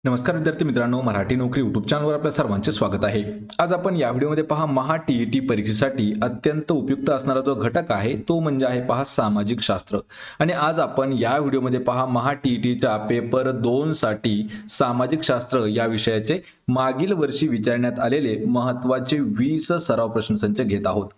नमस्कार विद्यार्थी मित्रांनो, मराठी नोकरी यूट्यूब चॅनलवर आपल्या सर्वांचे स्वागत आहे। आज आपण या व्हिडिओमध्ये पहा महा टीईटी परीक्षेसाठी अत्यंत उपयुक्त असणारा जो घटक आहे तो म्हणजे आहे पहा सामाजिक शास्त्र। आणि आज आपण या व्हिडिओमध्ये पहा महा टीईटीच्या पेपर 2 साठी सामाजिक शास्त्र या विषयाचे मागील वर्षी विचारण्यात आलेले महत्त्वाचे 20 सराव प्रश्नसंच घेत आहोत।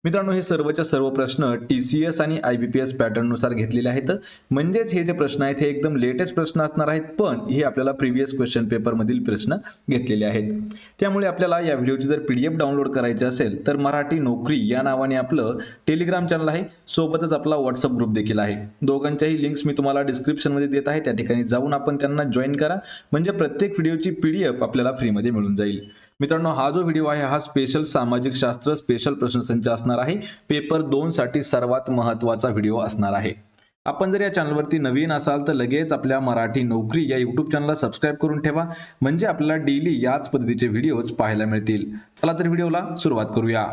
मित्रांनो, हे सर्वच्या सर्व प्रश्न टीसीएस आणि आयबीपीएस पॅटर्न नुसार घेतलेले आहेत। म्हणजेच हे जे प्रश्न आहेत हे एकदम लेटेस्ट प्रश्न असणार आहेत, पण हे आपल्याला प्रीवियस क्वेश्चन पेपर मधील प्रश्न घेतलेले आहेत। त्यामुळे आपल्याला या व्हिडिओची जर पीडीएफ डाउनलोड करायची असेल तर मराठी नोकरी या नावाने आपलं टेलिग्राम चॅनल आहे, सोबतच आपला व्हॉट्सअप ग्रुप देखील आहे। दोघांच्याही लिंक्स मी तुम्हाला डिस्क्रिप्शन मध्ये देत आहे, त्या ठिकाणी जाऊन आपण त्यांना जॉईन करा, म्हणजे प्रत्येक व्हिडिओची पीडीएफ आपल्याला फ्री मध्ये मिळून जाईल। मित्रांनो, हा जो व्हिडिओ आहे हा स्पेशल सामाजिक शास्त्र स्पेशल प्रश्नसंच असणार आहे। पेपर 2 साठी सर्वात महत्त्वाचा व्हिडिओ असणार आहे। आपण जर या चॅनलवरती नवीन असाल तर लगेच आपल्या मराठी नोकरी या यूट्यूब चॅनलला सबस्क्राइब करून ठेवा, म्हणजे आपल्याला डेली याच पद्धतीचे व्हिडिओज पाहायला मिळतील। चला तर व्हिडिओला सुरुवात करूया।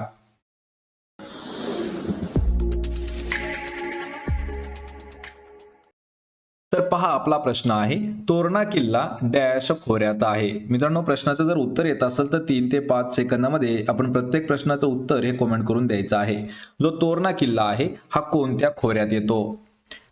तर पहा, आपला प्रश्न आहे तोरणा किल्ला डॅश खोऱ्यात आहे। मित्रांनो, प्रश्नाचं जर उत्तर येत असेल तर 3 ते 5 सेकंदामध्ये आपण प्रत्येक प्रश्नाचं उत्तर हे कमेंट करून द्यायचं आहे। जो तोरणा किल्ला आहे हा कोणत्या खोऱ्यात येतो?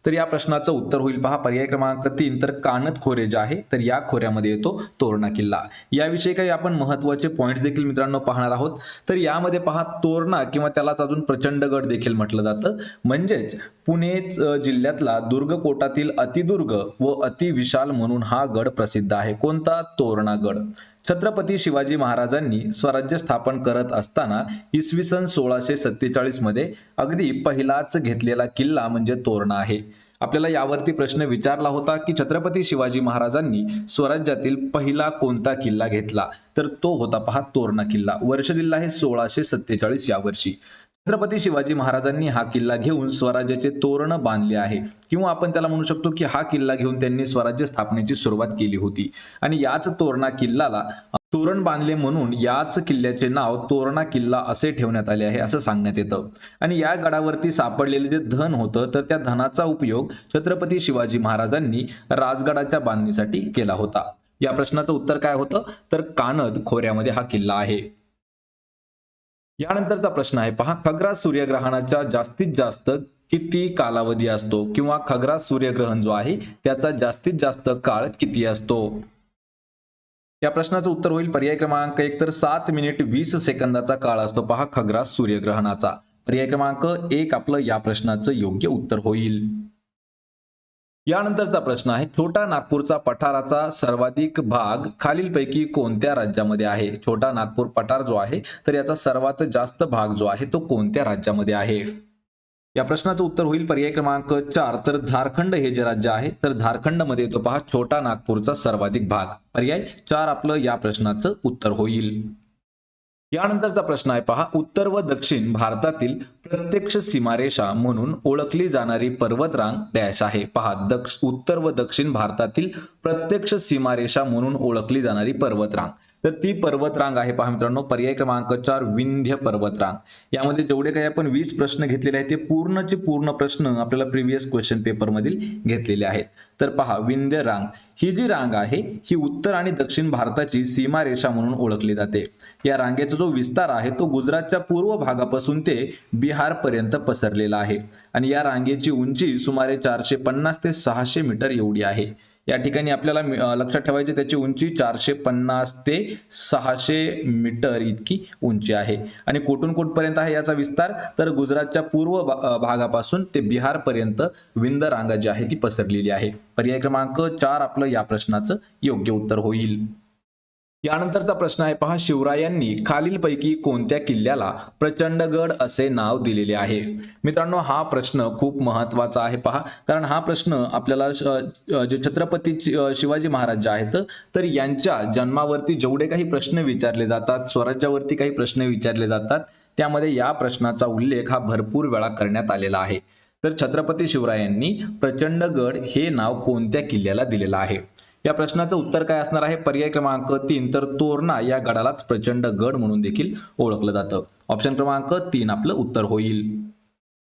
तर या प्रश्नाचं उत्तर होईल पहा पर्याय क्रमांक 3, तर कानत खोरे जे आहे तर या खोऱ्यामध्ये येतो तोरणा किल्ला। याविषयी काही आपण महत्त्वाचे पॉइंट्स देखील मित्रांनो पाहणार आहोत। तर यामध्ये पहा, तोरणा किंवा त्यालाच अजून प्रचंडगड देखील म्हटलं जातं, म्हणजेच पुणे जिल्ह्यातला दुर्गकोटातील अतिदुर्ग व अतिविशाल म्हणून हा गड प्रसिद्ध आहे। कोणता? तोरणागड। छत्रपती शिवाजी महाराजांनी स्वराज्य स्थापन करत असताना इसवी सन 1647 मध्ये अगदी पहिलाच घेतलेला किल्ला म्हणजे तोरणा आहे। आपल्याला यावरती प्रश्न विचारला होता की छत्रपती शिवाजी महाराजांनी स्वराज्यातील पहिला कोणता किल्ला घेतला, तर तो होता पहा तोरणा किल्ला। वर्ष दिलं आहे 1647 या वर्षी। छत्रपती शिवाजी महाराजांनी हा किल्ला घेऊन स्वराज्याचे तोरण बांधले आहे, किंवा आपण त्याला म्हणू शकतो की हा किल्ला घेऊन त्यांनी स्वराज्य स्थापनेची सुरुवात केली होती। आणि याच तोरणा किल्ल्याला तोरण बांधले म्हणून याच किल्ल्याचे नाव तोरणा किल्ला असे ठेवण्यात आले आहे असं सांगण्यात येतं। आणि या गडावरती सापडलेले जे धन होतं तर त्या धनाचा उपयोग छत्रपती शिवाजी महाराजांनी राजगडाच्या बांधणीसाठी केला होता। या प्रश्नाचं उत्तर काय होतं? तर कानद खोऱ्यामध्ये हा किल्ला आहे। यानंतरचा प्रश्न आहे पहा, खग्रास सूर्यग्रहणाचा जास्तीत जास्त किती कालावधी असतो, किंवा खग्रास सूर्यग्रहण जो आहे त्याचा जास्तीत जास्त काळ किती असतो? या प्रश्नाचं उत्तर होईल पर्याय क्रमांक 1, तर 7 मिनिट 20 सेकंदाचा काळ असतो पहा खग्रास सूर्यग्रहणाचा। पर्याय क्रमांक 1 आपलं या प्रश्नाचं योग्य उत्तर होईल। यानंतरचा प्रश्न आहे, छोटा नागपूरचा पठाराचा सर्वाधिक भाग खालीलपैकी कोणत्या राज्यामध्ये आहे? छोटा नागपूर पठार जो आहे तर याचा सर्वात जास्त भाग जो आहे तो कोणत्या राज्यामध्ये आहे? या प्रश्नाचं उत्तर होईल पर्याय क्रमांक 4, तर झारखंड हे जे राज्य आहे तर झारखंड मध्ये येतो पहा छोटा नागपूरचा सर्वाधिक भाग। पर्याय 4 आपलं या प्रश्नाचं उत्तर होईल। यानंतरचा प्रश्न आहे पहा, उत्तर व दक्षिण भारतातील प्रत्यक्ष सीमारेषा म्हणून ओळखली जाणारी पर्वतरांग डॅश आहे। पहा, उत्तर व दक्षिण भारतातील प्रत्यक्ष सीमारेषा म्हणून ओळखली जाणारी पर्वतरांग, तर ती पर्वतरांग आहे पहा मित्रांनो पर्याय क्रमांक 4 विंध्य पर्वतरांग। यामध्ये जेवढे काही आपण 20 प्रश्न घेतलेले आहेत ते पूर्णचे पूर्ण प्रश्न आपल्याला प्रीवियस क्वेश्चन पेपर मधील घेतलेले आहेत। तर पहा, विंध्य रांग ही जी रांग आहे ही उत्तर आणि दक्षिण भारताची सीमारेषा म्हणून ओळखली जाते। या रांगेचा जो विस्तार आहे तो गुजरातच्या पूर्व भागापासून ते बिहार पर्यंत पसरलेला आहे, आणि या रांगेची उंची सुमारे 450 ते 600 मीटर एवढी आहे। या ठिकाणी आपल्याला लक्षात ठेवायचे त्याची उंची 450 ते 600 मीटर इतकी उंची आहे। आणि कोठून कुठपर्यंत आहे याचा विस्तार, तर गुजरातच्या पूर्व भागापासून ते बिहार पर्यंत विंध्य रांग जी आहे ती पसरलेली आहे। पर्याय क्रमांक 4 आपलं या प्रश्नाचं योग्य उत्तर होईल। यानंतरचा प्रश्न आहे पहा, शिवरायांनी खालीलपैकी कोणत्या किल्ल्याला प्रचंडगड असे नाव दिलेले आहे? मित्रांनो, हा प्रश्न खूप महत्त्वाचा आहे पहा, कारण हा प्रश्न आपल्याला जे छत्रपती शिवाजी महाराज जे आहेत तर यांच्या जन्मावरती जेवढे काही प्रश्न विचारले जातात, स्वराज्यावरती काही प्रश्न विचारले जातात, त्यामध्ये या प्रश्नाचा उल्लेख हा भरपूर वेळा करण्यात आलेला आहे। तर छत्रपती शिवरायांनी प्रचंडगड हे नाव कोणत्या किल्ल्याला दिलेलं आहे? या प्रश्नाचं उत्तर काय असणार आहे? पर्याय क्रमांक 3, तर तोरणा या गडालाच प्रचंड गड म्हणून देखील ओळखलं जातं। ऑप्शन क्रमांक 3 आपलं उत्तर होईल।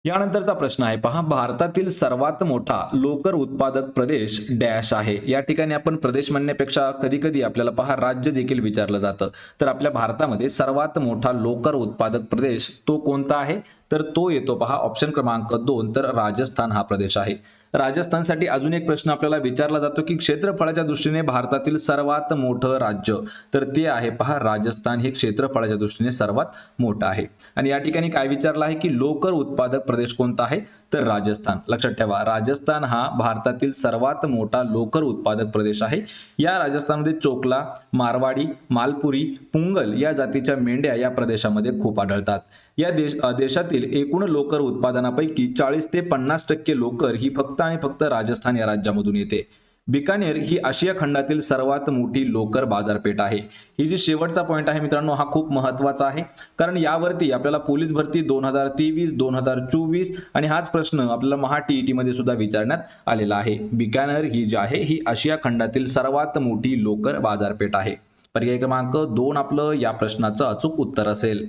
यानंतरचा प्रश्न आहे पहा, भारतातील सर्वात मोठा लोकर उत्पादक प्रदेश डॅश आहे. या ठिकाणी आपण प्रदेश म्हणण्यापेक्षा कधी कधी आपल्याला पहा राज्य देखील विचारलं जातं. तर आपल्या भारतामध्ये सर्वात मोठा लोकर उत्पादक प्रदेश तो कोणता आहे, तर तो येतो पहा ऑप्शन क्रमांक 2, तर राजस्थान हा प्रदेश आहे. राजस्थानसाठी अजून एक प्रश्न आपल्याला विचारला जातो की क्षेत्रफळाच्या दृष्टीने भारतातील सर्वात मोठं राज्य, तर ते आहे पहा राजस्थान. हे क्षेत्रफळाच्या दृष्टीने सर्वात मोठं आहे. आणि या ठिकाणी काय विचारलं आहे की लोकर उत्पादक प्रदेश कोणता आहे, तर राजस्थान. लक्षात ठेवा, राजस्थान हा भारतातील सर्वात मोठा लोकर उत्पादक प्रदेश आहे. या राजस्थानमध्ये चोकला, मारवाडी, मालपुरी, पुंगल या जातीच्या मेंढ्या या प्रदेशामध्ये खूप आढळतात. या देशातील एकूण लोकर उत्पादनापैकी 40 ते 50% लोकर ही फक्त आणि फक्त राजस्थान या राज्यामधून येते. बिकानेर ही आशिया खंडातील सर्वात मोठी लोकर बाजारपेठ आहे. ही जी शेवटचा पॉईंट आहे मित्रांनो, हा खूप महत्वाचा आहे, कारण यावरती आपल्याला पोलीस भरती 2023, 2024 आणि हाच प्रश्न आपल्याला महा टीईटी मध्ये सुद्धा विचारण्यात आलेला आहे. बिकानेर ही जी आहे ही आशिया खंडातील सर्वात मोठी लोकर बाजारपेठ आहे. पर्याय क्रमांक 2 आपलं या प्रश्नाचं अचूक उत्तर असेल.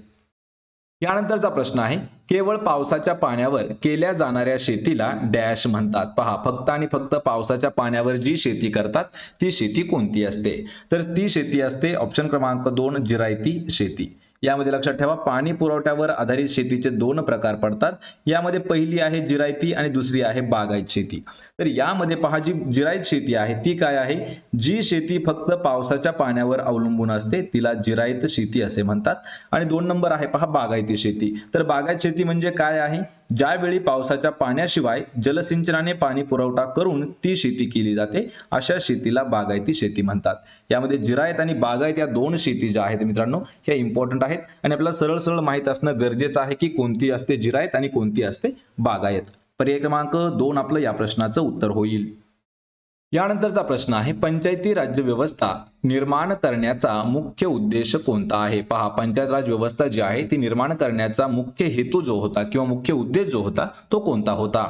यानंतरचा प्रश्न आहे, केवळ पावसाच्या पाण्यावर केल्या जाणाऱ्या शेतीला डॅश म्हणतात. पहा, फक्त आणि फक्त पावसाच्या पाण्यावर जी शेती करतात ती शेती कोणती असते, तर ती शेती असते ऑप्शन क्रमांक 2 जिरायती शेती. यामध्ये लक्षात ठेवा, पाणी पुरवठ्यावर आधारित शेतीचे 2 प्रकार पडतात. यामध्ये पहिली आहे जिरायती आणि दुसरी आहे बागायत शेती. तर यामध्ये पहा, जी जिरायत शेती आहे ती काय आहे, जी शेती फक्त पावसाच्या पाण्यावर अवलंबून असते तिला जिरायत शेती असे म्हणतात. आणि 2 नंबर आहे पहा बागायती शेती. तर बागायत शेती म्हणजे काय आहे, ज्यावेळी पावसाच्या पाण्याशिवाय जलसिंचनाने पाणी पुरवठा करून ती शेती केली जाते अशा शेतीला बागायती शेती म्हणतात. यामध्ये जिरायत आणि बागायत या 2 शेती ज्या आहेत मित्रांनो ह्या इम्पॉर्टंट आहेत आणि आपल्याला सरळ सरळ माहित असणं गरजेचं आहे की कोणती असते जिरायत आणि कोणती असते बागायत. पर्याय क्रमांक 2 आपलं या प्रश्नाचं उत्तर होईल. यानंतरचा प्रश्न आहे, पंचायती राज्य व्यवस्था निर्माण करण्याचा मुख्य उद्देश कोणता आहे. पहा, पंचायत राज व्यवस्था जी आहे ती निर्माण करण्याचा मुख्य हेतू जो होता किंवा मुख्य उद्देश जो होता तो कोणता होता.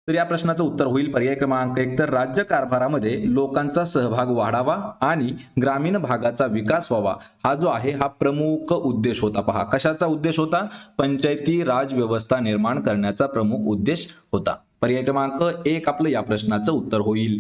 तर या प्रश्नाचं उत्तर होईल पर्याय क्रमांक 1, तर राज्य कारभारामध्ये लोकांचा सहभाग वाढावा आणि ग्रामीण भागाचा विकास व्हावा हा जो आहे हा प्रमुख उद्देश होता. पहा, कशाचा उद्देश होता, पंचायती राज व्यवस्था निर्माण करण्याचा प्रमुख उद्देश होता. पर्याय क्रमांक 1 आपलं या प्रश्नाचं उत्तर होईल.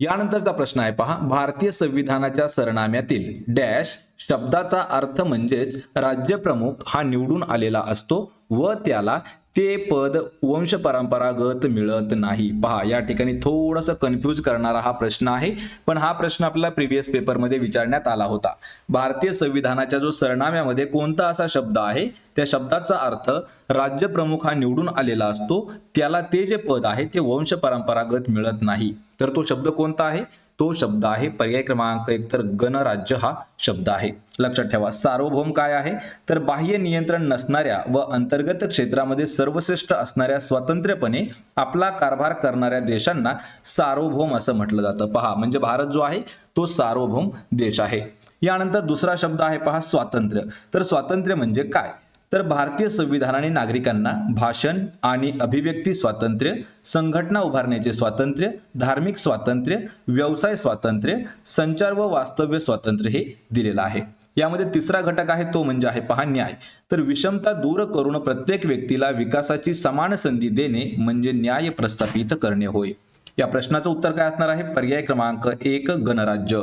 यानंतरचा प्रश्न आहे पहा, भारतीय संविधानाच्या सरनाम्यातील डॅश शब्दाचा अर्थ म्हणजेच राज्यप्रमुख हा निवडून आलेला असतो व त्याला ते पद वंश परंपरागत मिळत नाही. पहा, या ठिकाणी थोडंसं कन्फ्यूज करणारा हा प्रश्न आहे, पण हा प्रश्न आपल्याला प्रिव्हियस पेपरमध्ये विचारण्यात आला होता. भारतीय संविधानाच्या जो सरनाम्यामध्ये कोणता असा शब्द आहे त्या शब्दाचा अर्थ राज्यप्रमुख हा निवडून आलेला असतो, त्याला ते जे पद आहे ते वंश परंपरागत मिळत नाही. तर तो शब्द कोणता आहे, तो शब्द आहे पर्याय क्रमांक 1, तर गणराज्य हा शब्द आहे. लक्षात ठेवा, सार्वभौम काय आहे, तर बाह्य नियंत्रण नसणाऱ्या व अंतर्गत क्षेत्रामध्ये सर्वश्रेष्ठ असणाऱ्या स्वतंत्रपणे आपला कारभार करणाऱ्या देशांना सार्वभौम असं म्हटलं जातं. पहा, म्हणजे भारत जो आहे तो सार्वभौम देश आहे. यानंतर दुसरा शब्द आहे पहा स्वातंत्र्य. तर स्वातंत्र्य म्हणजे काय, तर भारतीय संविधानाने नागरिकांना भाषण आणि अभिव्यक्ती स्वातंत्र्य, संघटना उभारण्याचे स्वातंत्र्य, धार्मिक स्वातंत्र्य, व्यवसाय स्वातंत्र्य, संचार व वास्तव्य स्वातंत्र्य हे दिलेलं आहे. यामध्ये तिसरा घटक आहे तो म्हणजे आहे पहा न्याय. तर विषमता दूर करून प्रत्येक व्यक्तीला विकासाची समान संधी देणे म्हणजे न्याय प्रस्थापित करणे होय. या प्रश्नाचं उत्तर काय असणार आहे, पर्याय क्रमांक 1 गणराज्य.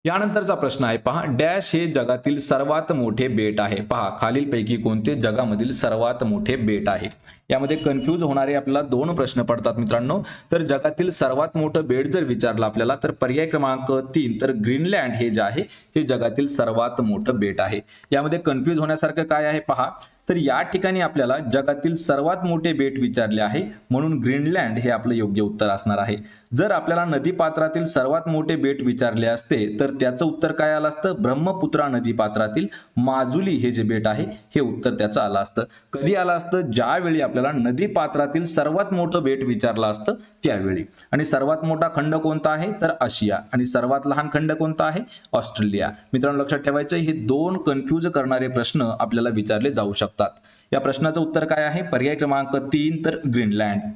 यानंतरचा प्रश्न आहे पहा, डॅश हे जगातील सर्वात मोठे बेट आहे. पहा, खालीलपैकी कोणते जगामधील सर्वात मोठे बेट आहे. यामध्ये कन्फ्यूज होणारे आपल्याला 2 प्रश्न पडतात मित्रांनो. तर जगातील सर्वात मोठं बेट जर विचारलं आपल्याला तर पर्याय क्रमांक 3, तर ग्रीनलँड हे जे आहे हे जगातील सर्वात मोठं बेट आहे. यामध्ये कन्फ्यूज होण्यासारखं काय आहे पहा, तर या ठिकाणी आपल्याला जगातील सर्वात मोठे बेट विचारले आहे म्हणून ग्रीनलँड हे आपलं योग्य उत्तर असणार आहे. जर आपल्याला नदीपात्रातील सर्वात मोठे बेट विचारले असते तर त्याचं उत्तर काय आलं असतं, ब्रह्मपुत्रा नदीपात्रातील माजुली हे जे बेट आहे हे उत्तर त्याचं आलं असतं. कधी आलं असतं, ज्यावेळी आपल्याला नदीपात्रातील सर्वात मोठं बेट विचारलं असतं त्यावेळी. आणि सर्वात मोठा खंड कोणता आहे, तर आशिया, आणि सर्वात लहान खंड कोणता आहे, ऑस्ट्रेलिया. मित्रांनो लक्षात ठेवायचं, हे 2 कन्फ्यूज करणारे प्रश्न आपल्याला विचारले जाऊ शकतात. या प्रश्नाचं उत्तर काय आहे, पर्याय क्रमांक 3, तर ग्रीनलँड.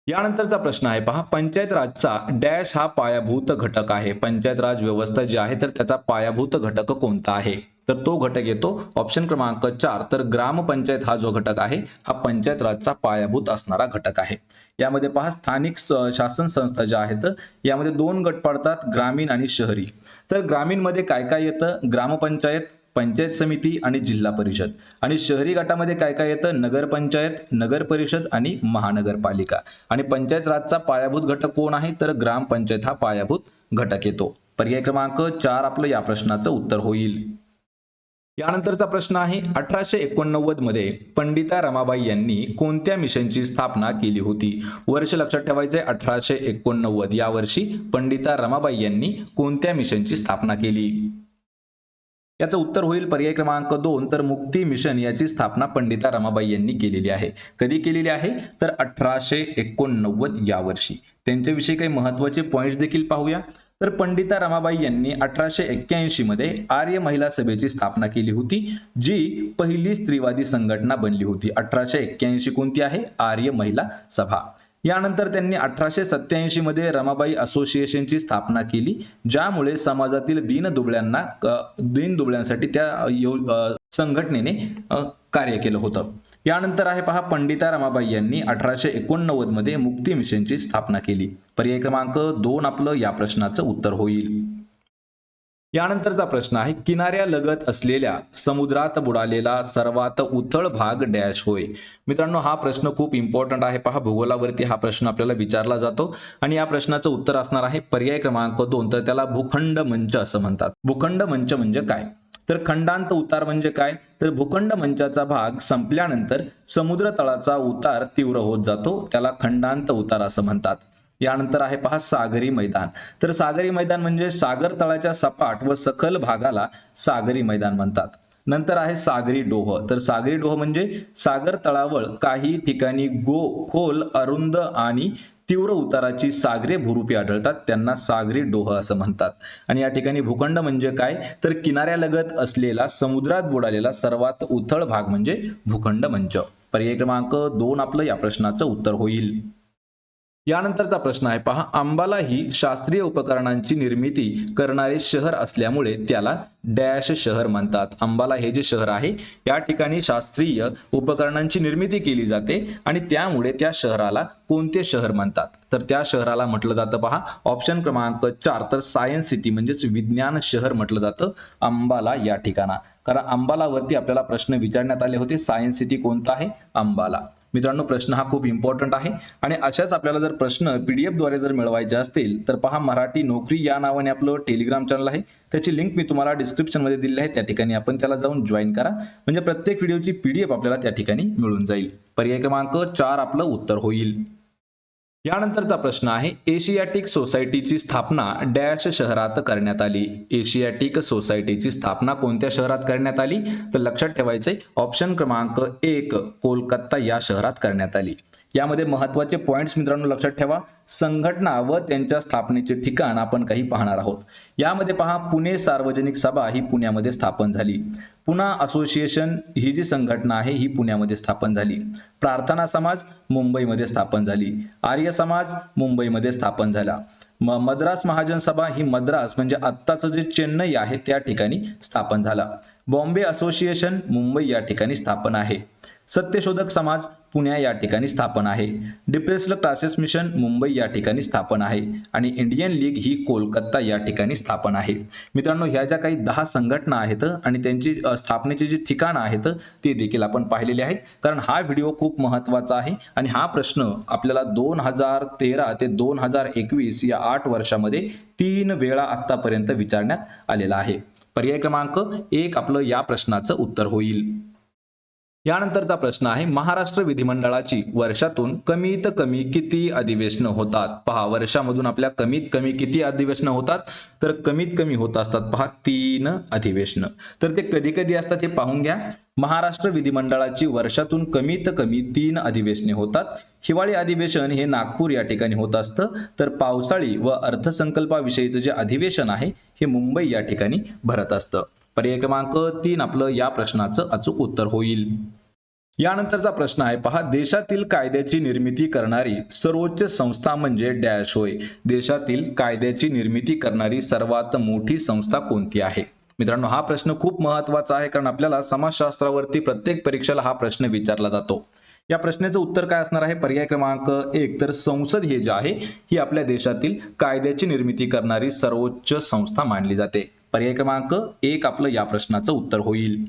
यानंतरचा प्रश्न आहे पहा, पंचायत राजचा डॅश हा पायाभूत घटक आहे. पंचायत राज व्यवस्था जी आहे तर त्याचा पायाभूत घटक कोणता आहे. तर तो घटक येतो ऑप्शन क्रमांक 4. तर ग्रामपंचायत हा जो घटक आहे हा पंचायत राजचा पायाभूत असणारा घटक आहे. यामध्ये पहा स्थानिक शासन संस्था ज्या आहेत यामध्ये 2 गट पडतात, ग्रामीण आणि शहरी. तर ग्रामीण मध्ये काय काय येतं? ग्रामपंचायत, पंचायत समिती आणि जिल्हा परिषद. आणि शहरी गटामध्ये काय काय येतं? नगरपंचायत, नगर परिषद आणि महानगरपालिका. आणि पंचायत राजचा पायाभूत घटक कोण आहे? तर ग्रामपंचायत हा पायाभूत घटक येतो. पर्याय क्रमांक 4 आपलं या प्रश्नाचं उत्तर होईल. यानंतरचा प्रश्न आहे 1889 मध्ये पंडिता रमाबाई यांनी कोणत्या मिशनची स्थापना केली होती? वर्ष लक्षात ठेवायचे 1889. या वर्षी पंडिता रमाबाई यांनी कोणत्या मिशनची स्थापना केली? याचं उत्तर होईल पर्याय क्रमांक 2. तर मुक्ती मिशन याची स्थापना पंडिता रमाबाई यांनी केलेली आहे. कधी केलेली आहे? तर 1889 या वर्षी. त्यांच्याविषयी काही महत्वाचे पॉइंट्स देखील पाहूया. तर पंडिता रमाबाई यांनी 1881 मध्ये आर्य महिला सभेची स्थापना केली होती, जी पहिली स्त्रीवादी संघटना बनली होती. 1881 कोणती आहे? आर्य महिला सभा. यानंतर त्यांनी 1887 मध्ये रमाबाई असोसिएशनची स्थापना केली, ज्यामुळे समाजातील दीनदुबळ्यांसाठी त्या संघटनेने कार्य केलं होतं. यानंतर आहे पहा पंडिता रमाबाई यांनी 1889 मध्ये मुक्ती मिशनची स्थापना केली. पर्याय क्रमांक 2 आपलं या प्रश्नाचं उत्तर होईल. यानंतरचा प्रश्न आहे किनाऱ्यालगत असलेल्या समुद्रात बुडालेला सर्वात उथळ भाग डॅश होय. मित्रांनो हा प्रश्न खूप इम्पॉर्टंट आहे. पहा भूगोलावरती हा प्रश्न आपल्याला विचारला जातो आणि या प्रश्नाचं उत्तर असणार आहे पर्याय क्रमांक 2. तर त्याला भूखंड मंच असं म्हणतात. भूखंड मंच म्हणजे काय? तर खंडांत उतार म्हणजे काय? तर भूखंड मंचाचा भाग संपल्यानंतर समुद्र तळाचा उतार तीव्र होत जातो, त्याला खंडांत उतार असं म्हणतात. यानंतर आहे पहा सागरी मैदान. तर सागरी मैदान म्हणजे सागर तळाच्या सपाट व सखल भागाला सागरी मैदान म्हणतात. नंतर आहे सागरी डोह. तर सागरी डोह म्हणजे सागर तळावर काही ठिकाणी खोल, अरुंद आणि तीव्र उताराची सागरी भूरूपी आढळतात, त्यांना सागरी डोह असं म्हणतात. आणि या ठिकाणी भूखंड म्हणजे काय? तर किनाऱ्यालगत असलेला समुद्रात बुडालेला सर्वात उथळ भाग म्हणजे भूखंड मंच. पर्याय क्रमांक 2 आपलं या प्रश्नाचं उत्तर होईल. यानंतरचा प्रश्न आहे पहा अंबाला ही शास्त्रीय उपकरणांची निर्मिती करणारे शहर असल्यामुळे त्याला डॅश शहर म्हणतात. अंबाला हे जे शहर आहे या ठिकाणी शास्त्रीय उपकरणांची निर्मिती केली जाते आणि त्यामुळे त्या शहराला कोणते शहर म्हणतात? तर त्या शहराला म्हटलं जातं पहा ऑप्शन क्रमांक 4. तर सायन्स सिटी म्हणजेच विज्ञान शहर म्हटलं जातं अंबाला या ठिकाणा. कारण अंबालावरती आपल्याला प्रश्न विचारण्यात आले होते. सायन्स सिटी कोणता आहे? अंबाला. मित्रांनो प्रश्न हा खूप इम्पॉर्टंट आहे आणि अशाच आपल्याला जर प्रश्न पीडीएफ द्वारे जर मिळवायचे असतील तर पहा मराठी नोकरी या नावाने आपलं टेलिग्राम चॅनल आहे, त्याची लिंक मी तुम्हाला डिस्क्रिप्शन मध्ये दिली आहे, त्या ठिकाणी आपण त्याला जाऊन जॉईन करा, म्हणजे प्रत्येक व्हिडिओची पीडीएफ आपल्याला त्या ठिकाणी मिळून जाईल. पर्याय क्रमांक 4 आपलं उत्तर होईल. यानंतरचा प्रश्न आहे एशियाटिक सोसायटीची स्थापना डॅश शहरात करण्यात आली. एशियाटिक सोसायटीची स्थापना कोणत्या शहरात करण्यात आली? तर लक्षात ठेवायचे ऑप्शन क्रमांक 1 कोलकाता या शहरात करण्यात आली. यामध्ये महत्त्वाचे पॉइंट्स मित्रांनो लक्षात ठेवा. संघटना व त्यांच्या स्थापनेचे ठिकाण आपण काही पाहणार आहोत. यामध्ये पहा पुणे सार्वजनिक सभा ही पुण्यामध्ये स्थापन झाली. पुणा असोसिएशन ही जी संघटना आहे ही पुण्यामध्ये स्थापन झाली. प्रार्थना समाज मुंबईमध्ये स्थापन झाली. आर्य समाज मुंबईमध्ये स्थापन झाला. मद्रास महाजन सभा ही मद्रास म्हणजे आत्ताचं जे चेन्नई आहे त्या ठिकाणी स्थापन झाला. बॉम्बे असोसिएशन मुंबई या ठिकाणी स्थापन आहे. सत्यशोधक समाज पुणे या ठिकाणी स्थापन आहे. डिप्रेस्ड क्लासेस मिशन मुंबई या ठिकाणी स्थापन आहे आणि इंडियन लीग ही कोलकाता या ठिकाणी स्थापन आहे. मित्रांनो ह्या ज्या काही 10 संघटना आहेत आणि त्यांची स्थापनेची जी ठिकाणं आहेत ते देखील आपण पाहिलेले आहेत, कारण हा व्हिडिओ खूप महत्त्वाचा आहे आणि हा प्रश्न आपल्याला 2013 ते 2021 या 8 वर्षामध्ये 3 वेळा आतापर्यंत विचारण्यात आलेला आहे. पर्याय क्रमांक 1 आपलं या प्रश्नाचं उत्तर होईल. यानंतरचा प्रश्न आहे महाराष्ट्र विधिमंडळाची वर्षातून कमीत कमी किती अधिवेशनं होतात? पहा वर्षामधून आपल्या कमीत कमी किती अधिवेशनं होतात? तर कमीत कमी होत असतात पहा 3 अधिवेशनं. तर ते कधी कधी असतात हे पाहून घ्या. महाराष्ट्र विधिमंडळाची वर्षातून कमीत कमी 3 अधिवेशने होतात. हिवाळी अधिवेशन हे नागपूर या ठिकाणी होत असतं, तर पावसाळी व अर्थसंकल्पाविषयीचं जे अधिवेशन आहे हे मुंबई या ठिकाणी भरत असतं. पर्याय क्रमांक 3 आपलं या प्रश्नाचं अचूक उत्तर होईल. यानंतरचा प्रश्न आहे पहा देशातील कायद्याची निर्मिती करणारी सर्वोच्च संस्था म्हणजे डॅश होय. देशातील कायद्याची निर्मिती करणारी सर्वात मोठी संस्था कोणती आहे? मित्रांनो, हा प्रश्न खूप महत्वाचा आहे, कारण आपल्याला समाजशास्त्रावरती प्रत्येक परीक्षेला हा प्रश्न विचारला जातो. या प्रश्नाचं उत्तर काय असणार आहे? पर्याय क्रमांक 1. तर संसद हे जे आहे ही आपल्या देशातील कायद्याची निर्मिती करणारी सर्वोच्च संस्था मानली जाते. पर्याय क्रमांक 1 आपलं या प्रश्नाचं उत्तर होईल.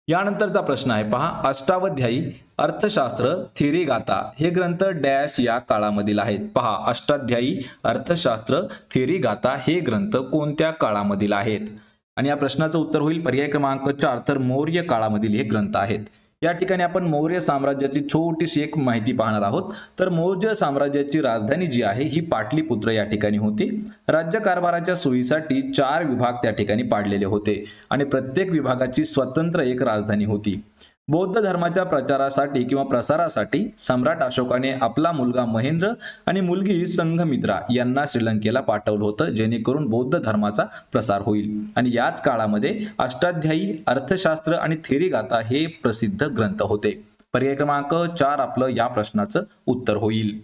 यानंतरचा प्रश्न आहे पहा, अष्टावध्यायी अर्थशास्त्र थेरी गाथा हे ग्रंथ डॅश या काळामधील आहेत. पहा, अष्टाध्यायी अर्थशास्त्र थेरी गाथा हे ग्रंथ कोणत्या काळामधील आहेत? आणि या प्रश्नाचं उत्तर होईल पर्याय क्रमांक 4. तर मौर्य काळामधील हे ग्रंथ आहेत. या ठिकाणी आपण मौर्य साम्राज्याची छोटीशी एक माहिती पाहणार आहोत. तर मौर्य साम्राज्याची राजधानी जी आहे ही पाटलीपुत्र या ठिकाणी होती. राज्यकारभाराच्या सोयीसाठी 4 विभाग त्या ठिकाणी पाडलेले होते आणि प्रत्येक विभागाची स्वतंत्र एक राजधानी होती. बौद्ध धर्माच्या प्रचारासाठी किंवा प्रसारासाठी सम्राट अशोकाने आपला मुलगा महेंद्र आणि मुलगी संघमित्रा यांना श्रीलंकेला पाठवलं होतं, जेणेकरून बौद्ध धर्माचा प्रसार होईल. आणि याच काळामध्ये अष्टाध्यायी अर्थशास्त्र आणि थेरी गाथा हे प्रसिद्ध ग्रंथ होते. पर्याय क्रमांक 4 आपलं या प्रश्नाचं उत्तर होईल.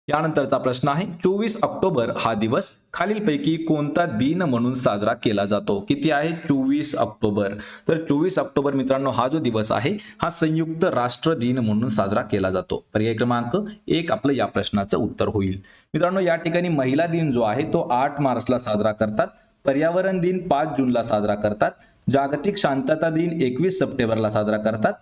यानंतरचा प्रश्न आहे, 24 ऑक्टोबर हा दिवस खालीलपैकी कोणता दिन म्हणून साजरा केला जातो? किती आहे? 24 ऑक्टोबर. तर 24 ऑक्टोबर मित्रांनो हा जो दिवस आहे हा संयुक्त राष्ट्र दिन म्हणून साजरा केला जातो. पर्याय क्रमांक 1 आपलं या प्रश्नाचं उत्तर होईल. मित्रांनो, या ठिकाणी महिला दिन जो आहे तो 8 मार्चला साजरा करतात. पर्यावरण दिन 5 जूनला साजरा करतात. जागतिक शांतता दिन 21 सप्टेंबरला साजरा करतात.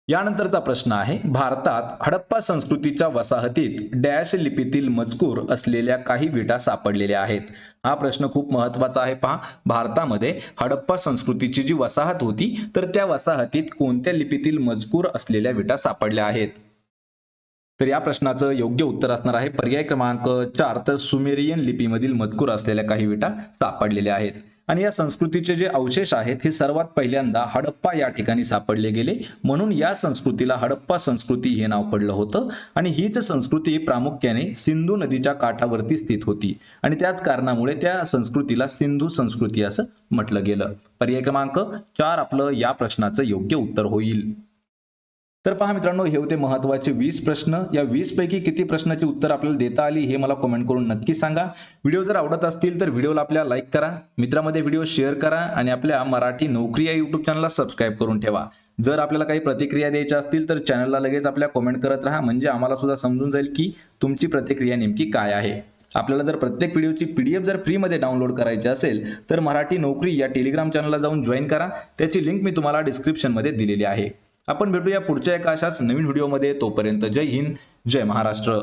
यानंतरचा प्रश्न आहे, भारतात हडप्पा संस्कृतीच्या वसाहतीत डॅश लिपीतील मजकूर असलेल्या काही विटा सापडलेल्या आहेत. हा प्रश्न खूप महत्वाचा आहे. पहा, भारतामध्ये हडप्पा संस्कृतीची जी वसाहत होती तर त्या वसाहतीत कोणत्या लिपीतील मजकूर असलेल्या विटा सापडल्या आहेत? तर या प्रश्नाचं योग्य उत्तर असणार आहे पर्याय क्रमांक 4. तर सुमेरियन लिपीमधील मजकूर असलेल्या काही विटा सापडलेल्या आहेत. आणि या संस्कृतीचे जे अवशेष आहेत हे सर्वात पहिल्यांदा हडप्पा या ठिकाणी सापडले गेले, म्हणून या संस्कृतीला हडप्पा संस्कृती हे नाव पडलं होतं. आणि हीच संस्कृती प्रामुख्याने सिंधू नदीच्या काठावरती स्थित होती आणि त्याच कारणामुळे त्या संस्कृतीला सिंधू संस्कृती असं म्हटलं गेलं. पर्याय क्रमांक 4 आपलं या प्रश्नाचं योग्य उत्तर होईल. तर पहा मित्रांनो, हे होते महत्त्वाचे 20 प्रश्न. या 20 पैकी किती प्रश्नाची उत्तर आपल्याला देता आली हे मला कमेंट करून नक्की सांगा. व्हिडिओ जर आवडत असतील तर व्हिडिओला आपल्या लाईक करा, मित्रांमध्ये व्हिडिओ शेअर करा आणि आपल्या मराठी नोकरी या यूट्यूब चॅनलला सबस्क्राईब करून ठेवा. जर आपल्याला काही प्रतिक्रिया द्यायच्या असतील तर चॅनलला लगेच आपल्या कमेंट करत राहा, म्हणजे आम्हाला सुद्धा समजून जाईल की तुमची प्रतिक्रिया नेमकी काय आहे. आपल्याला जर प्रत्येक व्हिडिओची PDF जर फ्रीमध्ये डाउनलोड करायची असेल तर मराठी नोकरी या टेलिग्राम चॅनलला जाऊन जॉईन करा. त्याची लिंक मी तुम्हाला डिस्क्रिप्शनमध्ये दिलेली आहे. आपण भेटूया पुढच्या एका अशाच नवीन व्हिडिओमध्ये. तोपर्यंत जय हिंद, जय महाराष्ट्र.